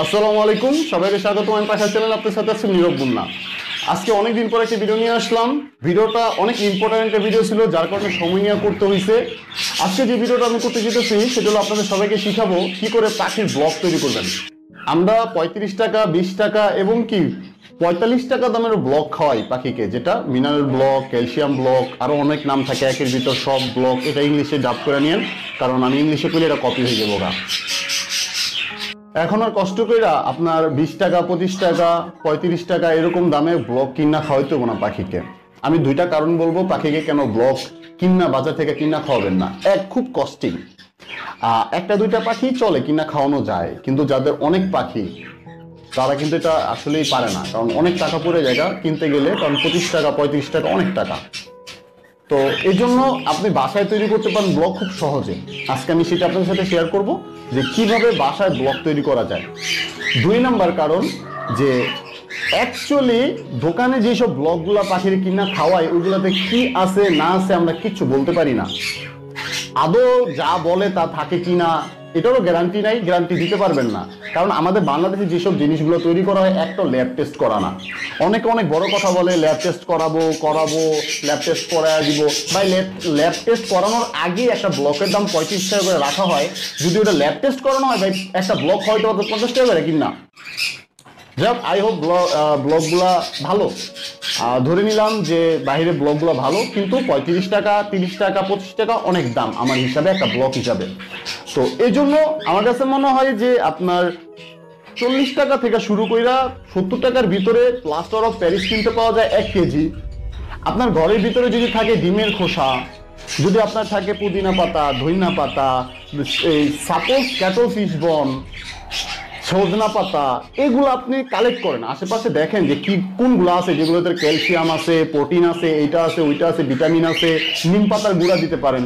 আসসালামু আলাইকুম, সবাইকে স্বাগত। আমি পাশা চ্যানেল, আপনার সাথে আছে নীরব মুন্না। আজকে অনেকদিন পর একটা ভিডিও নিয়ে আসলাম। ভিডিওটা অনেক ইম্পর্টেন্ট একটা ভিডিও ছিল, যার কারণে সময় নিয়ে করতে হয়েছে। আজকে যে ভিডিওটা আমি করতে যেতেছি সেটা হলো আপনাদের সবাইকে শিখাবো কি করে পাখির ব্লগ তৈরি করবেন। আমরা 35 টাকা, 20 টাকা এবং কি 45 টাকা দামের ব্লক খাওয়াই পাখিকে, যেটা মিনারেল ব্লক, ক্যালসিয়াম ব্লক, আরো অনেক নাম থাকে একের ভিতর সব ব্লক। এটা ইংলিশে ডাব করে নিয়েন, কারণ আমি ইংলিশে করলে এটা কপি হয়ে যাবো গা। এখন আর কষ্ট কইরা আপনার 20 টাকা, 25 টাকা, 35 টাকা এরকম দামে ব্লক কিনা খাওয়াইতে হবে না পাখিকে। আমি দুইটা কারণ বলবো পাখিকে কেন ব্লক কিনা বাজার থেকে কিনা খাওয়াবেন না। এক, খুব কস্টিং। একটা দুইটা পাখি চলে কিনা খাওয়ানো যায়, কিন্তু যাদের অনেক পাখি তারা কিন্তু এটা আসলেই পারে না, কারণ অনেক টাকা পড়ে জায়গা কিনতে গেলে, কারণ 25 টাকা 35 টাকা অনেক টাকা। তো এই জন্য আপনি বাসায় তৈরি করতে পারেন ব্লগ খুব সহজে। আজকে আমি সেটা আপনাদের সাথে শেয়ার করব যে কিভাবে বাসায় ব্লগ তৈরি করা যায়। দুই নাম্বার কারণ, যে অ্যাকচুয়ালি দোকানে যেসব ব্লগগুলো পাখির কিনা খাওয়ায় ওইগুলোতে কি আছে না আছে আমরা কিচ্ছু বলতে পারি না। আদৌ যা বলে তা থাকে কিনা এটারও গ্যারান্টি নাই, গ্যারান্টি দিতে পারবেন না। কারণ আমাদের বাংলাদেশে যেসব জিনিসগুলো তৈরি করা হয় একটা ল্যাব টেস্ট করা না। অনেকে অনেক বড় কথা বলে ল্যাব টেস্ট করাবো করাবো, ল্যাব টেস্ট করায় দিব। ভাই, ল্যাব টেস্ট করানোর আগে একটা ব্লকের দাম 35 টাকা করে রাখা হয়। যদি ওটা ল্যাব টেস্ট করানো হয় ভাই, একটা ব্লক হয়তো 50 টাকা করে কিনা। যাক, আই হোপ ব্লগগুলা ভালো। ধরে নিলাম যে বাইরের ব্লগগুলো ভালো, কিন্তু 35 টাকা, 30 টাকা, 25 টাকা অনেক দাম আমার হিসাবে, একটা ব্লগ হিসাবে। তো এই জন্য আমার কাছে মনে হয় যে আপনার 40 টাকা থেকে শুরু কইরা 70 টাকার ভিতরে প্লাস্টার অফ প্যারিস কিনতে পাওয়া যায় 1 কেজি। আপনার ঘরের ভিতরে যদি থাকে ডিমের খোসা, যদি আপনার থাকে পুদিনা পাতা, ধইনা পাতা, এই সাপোজ ক্যাটল ফিশ বন, সজনা পাতা, এগুলো আপনি কালেক্ট করেন, আশেপাশে দেখেন যে কি কোনগুলো আছে যেগুলোতে ক্যালসিয়াম আছে, প্রোটিন আছে, এইটা আছে, ওইটা আছে, ভিটামিন আছে। নিম পাতার গুঁড়া দিতে পারেন।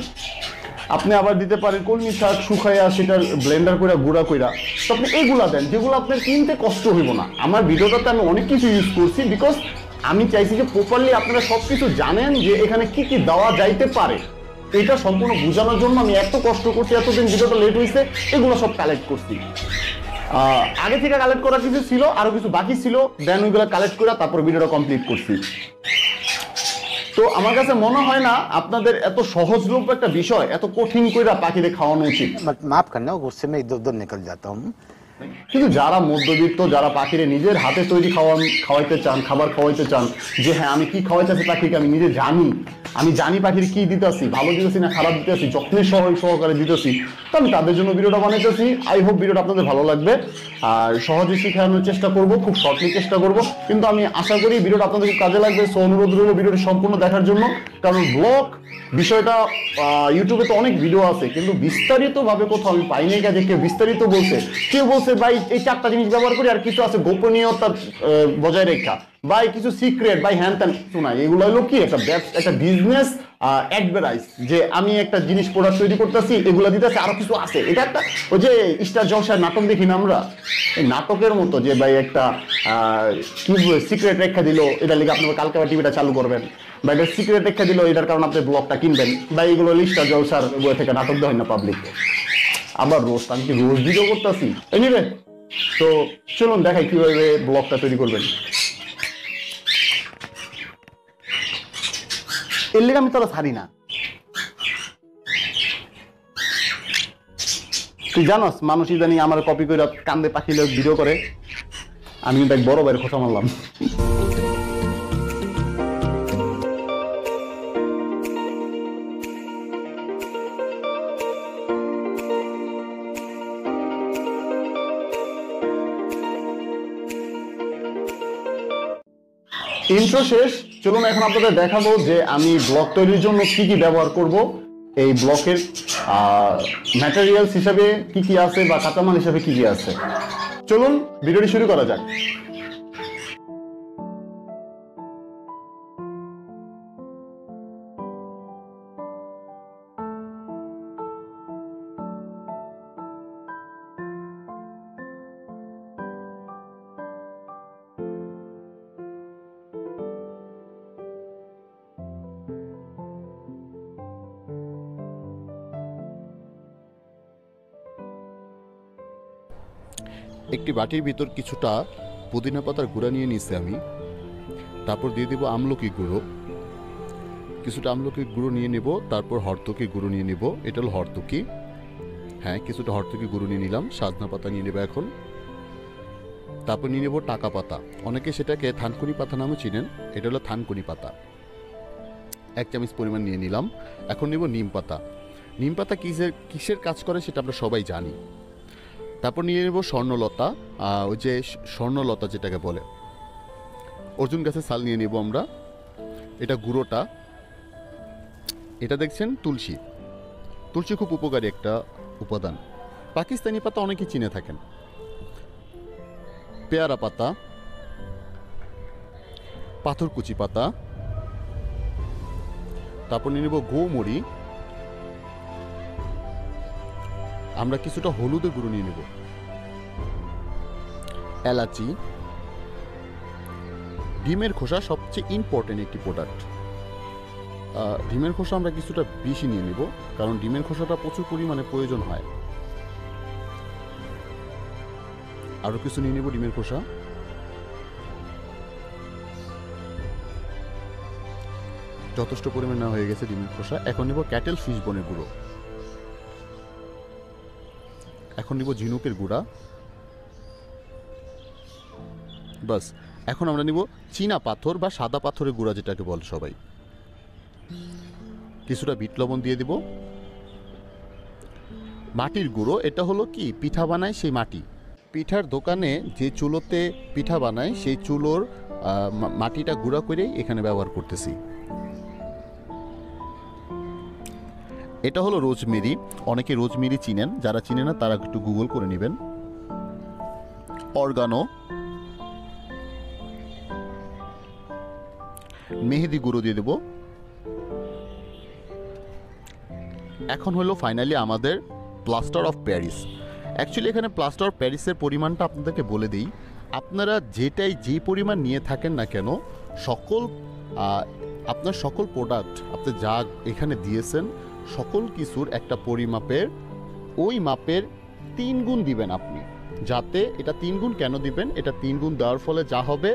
আপনি আবার দিতে পারেন কলমি শাক শুকাইয়া সেটার ব্লেন্ডার করে গুঁড়া কইরা। তো আপনি এগুলা দেন যেগুলো আপনার কিনতে কষ্ট হইব না। আমার ভিডিওটাতে আমি অনেক কিছু ইউজ করছি, বিকজ আমি চাইছি যে প্রপারলি আপনারা সবকিছু জানেন যে এখানে কি কি দেওয়া যাইতে পারে। এটা সম্পূর্ণ বোঝানোর জন্য আমি এত কষ্ট করছি, এতদিন ভিডিওটা লেট হয়েছে, এগুলো সব কালেক্ট করছি। আগে থেকে কালেক্ট করা কিছু ছিল, আরো কিছু বাকি ছিল, দেন ওইগুলো কালেক্ট করে তারপর ভিডিওটা কমপ্লিট করছি। তো আমার কাছে মনে হয় না আপনাদের এত সহজলভ্য একটা বিষয় এত কঠিন করে পাখিদের খাওয়ানো উচিত। माफ करना, गुस्से में इधर उधर निकल जाता हूँ। কিন্তু যারা মধ্যবিত্ত, যারা পাখিরে নিজের হাতে তৈরি খাওয়াইতে চান, খাবার খাওয়াইতে চান, যে হ্যাঁ আমি কি খাওয়াইতেছি পাখিকে আমি নিজে জানি, আমি জানি পাখির কি দিতেছি, ভালো দিতেছি না খারাপ দিতেছি, যত্নের সহকারে দিতেছি, তো আমি তাদের জন্য ভিডিওটা বানাইতেছি। আই হোপ ভিডিওটা আপনাদের ভালো লাগবে। আর সহজে শেখানোর চেষ্টা করব, খুব শর্টলি চেষ্টা করব, কিন্তু আমি আশা করি ভিডিওটা আপনাদের খুব কাজে লাগবে। সো অনুরোধ রইল ভিডিওটি সম্পূর্ণ দেখার জন্য, কারণ ব্লগ বিষয়টা ইউটিউবে তো অনেক ভিডিও আছে, কিন্তু বিস্তারিত ভাবে কোথাও আমি পাইনি। কাজে কেউ বিস্তারিত বলছে, কেউ বলছে ভাই এই 4টা জিনিস ব্যবহার করি, আর কিছু আছে গোপনীয়তা বজায় রেখা, ভাই কিছু সিক্রেট, ভাই হ্যান ত্যান শোনাই। এগুলো হলো কি একটা বিজনেস অ্যাডভার্টাইজ, যে আমি একটা জিনিস প্রোডাক্ট তৈরি করতেছি, এগুলো দিতেছে, আরো কিছু আছে। এটা একটা ওই যে স্টার জলসার নাটক দেখি না আমরা, এই নাটকের মতো, যে ভাই একটা কি সিক্রেট রেখা দিল, এটা লিখে আপনার কালকে টিভিটা চালু করবেন, বা এটা সিক্রেট রেখা দিল এটার কারণে আপনি ব্লগটা কিনবেন, বা এইগুলো স্টার জলসার বই থেকে নাটক দেয় না পাবলিক। আবার রোজ, আমি কি রোজ ভিডিও করতেছি? এনিওয়ে, তো চলুন দেখাই কিভাবে ব্লগটা তৈরি করবেন। এর লেগে আমি তোরা ছাড়ি না। তুই জানোস মানুষ ইদানি আমার কপি করে কান্দে পাখি লোক ভিডিও করে, আমি কিন্তু এক বড় ভাইয়ের কথা মানলাম। ইন্ট্রো শেষ, চলুন এখন আপনাদের দেখাবো যে আমি ব্লগ তৈরির জন্য কি কি ব্যবহার করব। এই ব্লকের ম্যাটেরিয়ালস হিসাবে কি কি আছে বা কাঁচামাল হিসাবে কি কি আছে। চলুন ভিডিওটি শুরু করা যাক। একটি বাটির ভিতর কিছুটা পুদিনা পাতার গুঁড়া নিয়ে নিচ্ছি আমি। তারপর দিয়ে দেবো আমলকি গুঁড়ো, কিছুটা আমলকি গুঁড়ো নিয়ে নেব। তারপর হরতকি গুঁড়ো নিয়ে নেব, এটা হলো হরতকি। হ্যাঁ, কিছুটা হরতকি গুঁড়ো নিয়ে নিলাম। সাজনা পাতা নিয়ে নেব এখন। তারপর নিয়ে নেব টাকা পাতা, অনেকে সেটাকে থানকুনি পাতা নামে চিনেন, এটা হলো থানকুনি পাতা। 1 চামচ পরিমাণ নিয়ে নিলাম। এখন নেব নিম পাতা। নিম পাতা কিসের কাজ করে সেটা আমরা সবাই জানি। তারপর নিয়ে নেব স্বর্ণলতা, ওই যে স্বর্ণলতা যেটাকে বলে, অর্জুন গাছের ছাল নিয়ে নেব আমরা। এটা গুঁড়োটা। এটা দেখছেন তুলসী। তুলসী খুব উপকারী একটা উপাদান। পাকিস্তানি পাতা অনেকেই চিনে থাকেন। পেয়ারা পাতা, পাথরকুচি পাতা, তারপর নিয়ে নেব গোমরি। আমরা কিছুটা হলুদের গুঁড়ো নিয়ে নেব, এলাচি, ডিমের খোসা সবচেয়ে ইম্পর্টেন্ট একটি প্রোডাক্ট। ডিমের খোসা আমরা কিছুটা বেশি নিয়ে নেব, কারণ ডিমের খোসাটা প্রচুর পরিমাণে প্রয়োজন হয়। আরো কিছু নিয়ে নেব ডিমের খোসা। যথেষ্ট পরিমাণ নেওয়া হয়ে গেছে ডিমের খোসা। এখন নেব ক্যাটেল ফিশ বোনের গুঁড়ো। এখন নিব ঝিনুকের গুঁড়া। বাস, এখন আমরা নিব চীনা পাথর বা সাদা পাথরের গুঁড়া যেটাকে বলে সবাই। কিছুটা বিট লবণ দিয়ে দিব। মাটির গুঁড়ো, এটা হলো কি পিঠা বানায় সেই মাটি। পিঠার দোকানে যে চুলোতে পিঠা বানায় সেই চুলোর মাটিটা গুঁড়া করেই এখানে ব্যবহার করতেছি। এটা হলো রোজমেরি, অনেকে রোজমেরি চিনেন, যারা চিনে না তারা একটু গুগল করে নেবেন। অর্গানো, মেহেদি গুঁড়ো দিয়ে দেব। এখন হলো ফাইনালি আমাদের প্লাস্টার অফ প্যারিস। অ্যাকচুয়ালি এখানে প্লাস্টার অফ প্যারিসের পরিমাণটা আপনাদেরকে বলে দিই। আপনারা যে পরিমাণ নিয়ে থাকেন না কেন, আপনার সকল প্রোডাক্ট আপনি যা এখানে দিয়েছেন সকল কিছুর একটা পরিমাপের, ওই মাপের 3 গুণ দিবেন আপনি। যাতে এটা 3 গুণ কেন দিবেন, এটা 3 গুণ দেওয়ার ফলে যা হবে,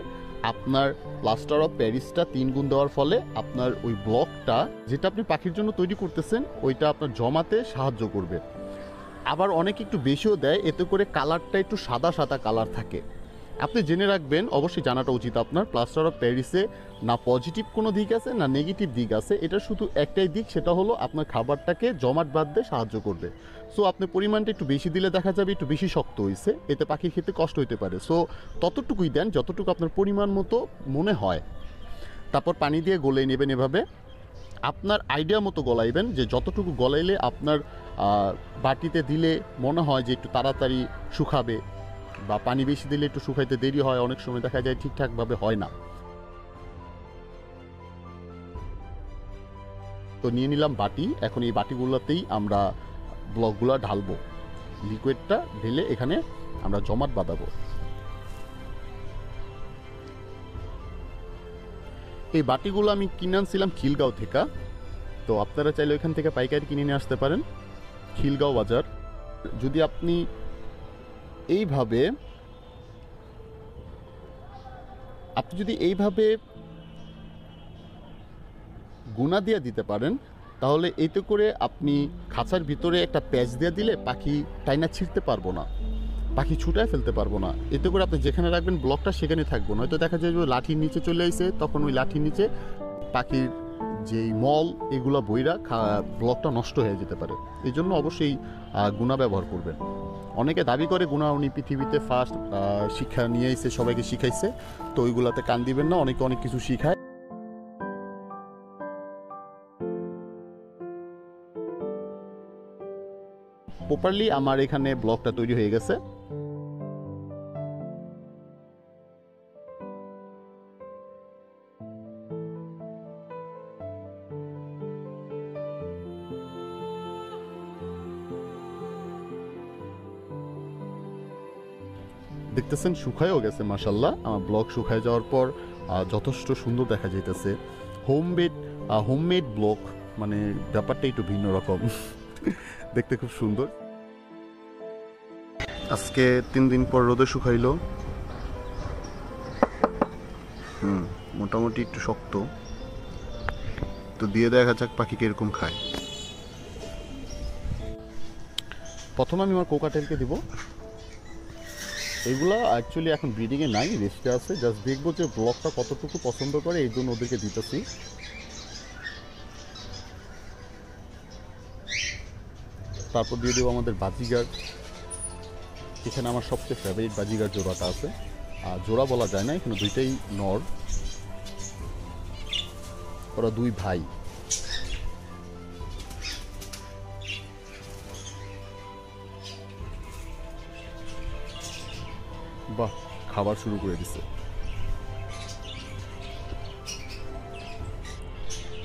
আপনার প্লাস্টার অফ প্যারিসটা 3 গুণ দেওয়ার ফলে আপনার ওই ব্লকটা যেটা আপনি পাখির জন্য তৈরি করতেছেন ওইটা আপনার জমাতে সাহায্য করবে। আবার অনেকে একটু বেশিও দেয়, এতে করে কালারটা একটু সাদা সাদা কালার থাকে। আপনি জেনে রাখবেন, অবশ্যই জানাটা উচিত আপনার, প্লাস্টার অফ প্যারিসে না পজিটিভ কোনো দিক আছে না নেগেটিভ দিক আছে। এটা শুধু একটাই দিক, সেটা হলো আপনার খাবারটাকে জমাট বাঁধতে সাহায্য করবে। সো আপনি পরিমাণটা একটু বেশি দিলে দেখা যাবে একটু বেশি শক্ত হয়েছে, এতে পাখি খেতে কষ্ট হতে পারে। সো ততটুকুই দেন যতটুকু আপনার পরিমাণ মতো মনে হয়। তারপর পানি দিয়ে গলিয়ে নেবেন এভাবে। আপনার আইডিয়া মতো গলাইবেন, যে যতটুকু গলাইলে আপনার বাটিতে দিলে মনে হয় যে একটু তাড়াতাড়ি শুকাবে, বা পানি বেশি দিলে একটু শুকাইতে দেরি হয়, অনেক সময় দেখা যায় ঠিকঠাকভাবে হয় না। তো নিয়ে নিলাম বাটি। এখন এই বাটিগুলোতেই আমরা ব্লকগুলো ঢালবো, লিকুইডটা ঢেলে এখানে আমরা জমাট বাঁধাবো। এই বাটিগুলো আমি কিনে আনছিলাম খিলগাঁও থেকে, তো আপনারা চাইলে ওইখান থেকে পাইকারি কিনে নিয়ে আসতে পারেন, খিলগাঁও বাজার। যদি আপনি এইভাবে গুণা দিয়ে দিতে পারেন, তাহলে এতে করে আপনি খাঁচার ভিতরে একটা প্যাচ দিয়ে দিলে পাখি টাইনা ছিঁড়তে পারবো না, পাখি ছুটায় ফেলতে পারবো না। এতে করে আপনি যেখানে রাখবেন ব্লকটা সেখানে থাকবো না। হয়তো দেখা যায় যে লাঠির নিচে চলে আসে, তখন ওই লাঠির নিচে পাখির যেই মল এগুলো বইরা ব্লকটা নষ্ট হয়ে যেতে পারে। এই জন্য অবশ্যই গুণা ব্যবহার করবেন। অনেকে দাবি করে গুণা উনি পৃথিবীতে ফার্স্ট শিক্ষা নিয়ে এসে সবাইকে শিখাইছে, তো ওইগুলাতে কান দিবেন না, অনেকে অনেক কিছু শিখায়। প্রপারলি আমার এখানে ব্লকটা তৈরি হয়ে গেছে। দেখতেছেন শুকায়ও গেছে মাশাল্লাহ। আমার ব্লক শুকায় যাওয়ার পর যথেষ্ট সুন্দর দেখা যাইতেছে। হোমমেড ব্লক, মানে ব্যাপারটা একটু ভিন্ন রকম, দেখতে খুব সুন্দর। আজকে 3 দিন পর রোদে শুকাইলো। মোটামুটি একটু শক্ত, তো দিয়ে দেখা যাক পাখি কিরকম খায়। প্রথমে আমি আমার কোকাটেলকে দিব। এগুলা অ্যাকচুয়ালি এখন ব্রিডিংয়ে নাই, রেস্টে আছে। জাস্ট দেখবো যে ব্লকটা কতটুকু পছন্দ করে, এই জন্য ওদেরকে দিতেছি। তারপর দিয়ে দেবো আমাদের বাজিগার। এখানে আমার সবচেয়ে ফেভারিট বাজিগার জোড়াটা আছে। আর জোড়া বলা যায় না, এখানে দুইটাই নর, ওরা 2 ভাই। বাহ, খাবার শুরু করে দিছে।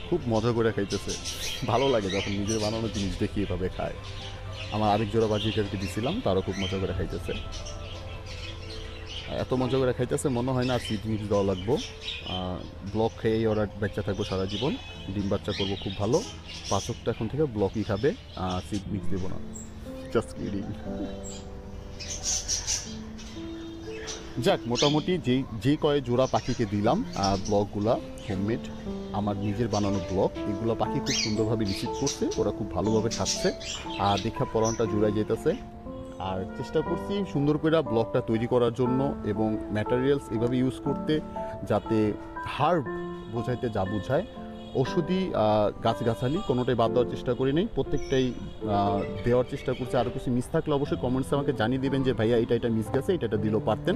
খুব মজা করে খাইতেছে। ভালো লাগে যখন নিজের বানানো জিনিস দেখি এভাবে খায়। আমার আরেক জোড়া বাজিকারকে দিছিলাম, তারও খুব মজা করে খাইতেছে। এত মজা করে খাইতেছে মনে হয় না আর সিড মিক্স দেওয়া লাগবো। ব্লক খেয়েই ওরা বাচ্চা থাকবো সারা জীবন, ডিম বাচ্চা করবো খুব ভালো। পাঁচকটা এখন থেকে ব্লকই খাবে, সিড মিক্স দেবো না। Just kidding. যাক, মোটামুটি যে কয়ে জোড়া পাখিকে দিলাম ব্লকগুলা হোমমেড, আমার নিজের বানানো ব্লক, এগুলো পাখি খুব সুন্দরভাবে রিসিভ করছে, ওরা খুব ভালোভাবে খাচ্ছে। আর দেখা পরানটা জোড়ায় যেতেছে। আর চেষ্টা করছি সুন্দর করে ব্লকটা তৈরি করার জন্য এবং ম্যাটেরিয়ালস এভাবে ইউজ করতে যাতে হার্ব বোঝাইতে যা বোঝায়, ওষুধি গাছগাছালি কোনোটাই বাদ দেওয়ার চেষ্টা করি নেই, প্রত্যেকটাই দেওয়ার চেষ্টা করছি। আরও কিছু মিস থাকলে অবশ্যই কমেন্টসে আমাকে জানিয়ে দেবেন যে ভাইয়া এটা মিস গেছে, এটা দিলেও পারতেন।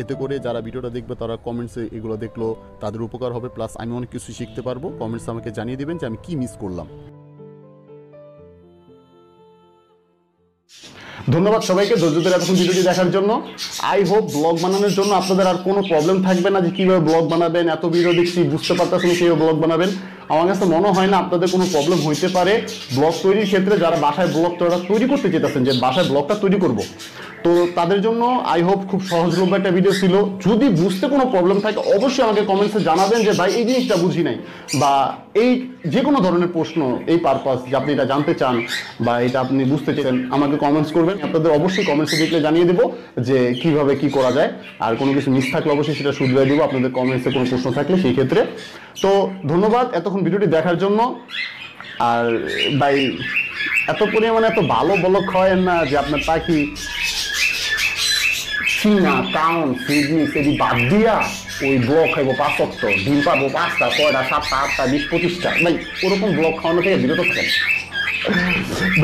এতে করে যারা ভিডিওটা দেখবে তারা কমেন্টসে এগুলো দেখলো তাদের উপকার হবে, প্লাস আমি অনেক কিছু শিখতে পারবো। কমেন্টসে আমাকে জানিয়ে দেবেন যে আমি কি মিস করলাম। ধন্যবাদ সবাইকে ধৈর্য ধরে এতক্ষণ ভিডিওটি দেখার জন্য। আই হোপ ব্লগ বানানোর জন্য আপনাদের আর কোনো প্রবলেম থাকবে না যে কীভাবে ব্লগ বানাবেন। এত ভিডিও দেখছি, বুঝতে পারতেছেন কীভাবে ব্লগ বানাবেন। আমার কাছে মনে হয় না আপনাদের কোনো প্রবলেম হইতে পারে ব্লগ তৈরির ক্ষেত্রে। যারা বাসায় ব্লগ তৈরি করতে চেয়েছেন যে বাসায় ব্লগটা তৈরি করব, তো তাদের জন্য আই হোপ খুব সহজলভ্য একটা ভিডিও ছিল। যদি বুঝতে কোনো প্রবলেম থাকে অবশ্যই আমাকে কমেন্টসে জানাবেন যে ভাই এই জিনিসটা বুঝি নাই, বা এই যে কোনো ধরনের প্রশ্ন, এই পারপাস যে আপনি এটা জানতে চান বা এটা আপনি বুঝতে চান, আমাকে কমেন্টস করবেন। আপনাদের অবশ্যই কমেন্টসে দেখলে জানিয়ে দেবো যে কিভাবে কি করা যায়। আর কোনো কিছু মিস থাকলে অবশ্যই সেটা শুধরে দেবো আপনাদের কমেন্টসে কোনো প্রশ্ন থাকলে সেই ক্ষেত্রে। তো ধন্যবাদ এতক্ষণ ভিডিওটি দেখার জন্য। আর ভাই এত পরিমাণে এত ভালো ব্লগ হয় না যে আপনার পাখি চিনা কাউন সিডনি সেদি বাদ দিয়া ওই ব্লক খাইবো 5 অক্ট, ডিম পাবো 5টা 6টা 7টা 8টা 20 25টা, ভাই ওরকম ব্লক খাওয়ানো থেকে বিরত থাকেন।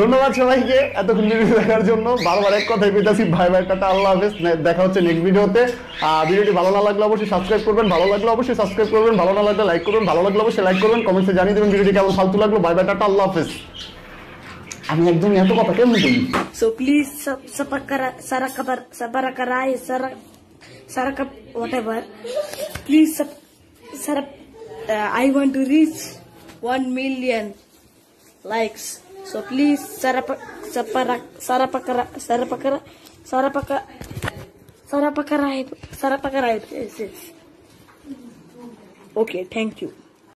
ধন্যবাদ সবাইকে এতক্ষণ ভিডিও দেখার জন্য। বারবার এক কথাই পেতেছি, ভাই টাটা, আল্লাহ হাফেজ। দেখা হচ্ছে নেক্সট ভিডিওতে। ভিডিওটি ভালো না লাগলে অবশ্যই সাবস্ক্রাইব করবেন, ভালো লাগলে অবশ্যই সাবস্ক্রাইব করবেন, ভালো না লাগলে লাইক করবেন, ভালো লাগলে অবশ্যই লাইক করবেন, কমেন্টসে জানিয়ে দেবেন ভিডিওটি কেমন ফালতু লাগলো। বাই টাটা, আল্লাহ হাফেজ। আমি একদম এত কথা কেমন বলি? So please whatever. Please I want to reach 1 million likes. So please sarapakara. Okay, thank you.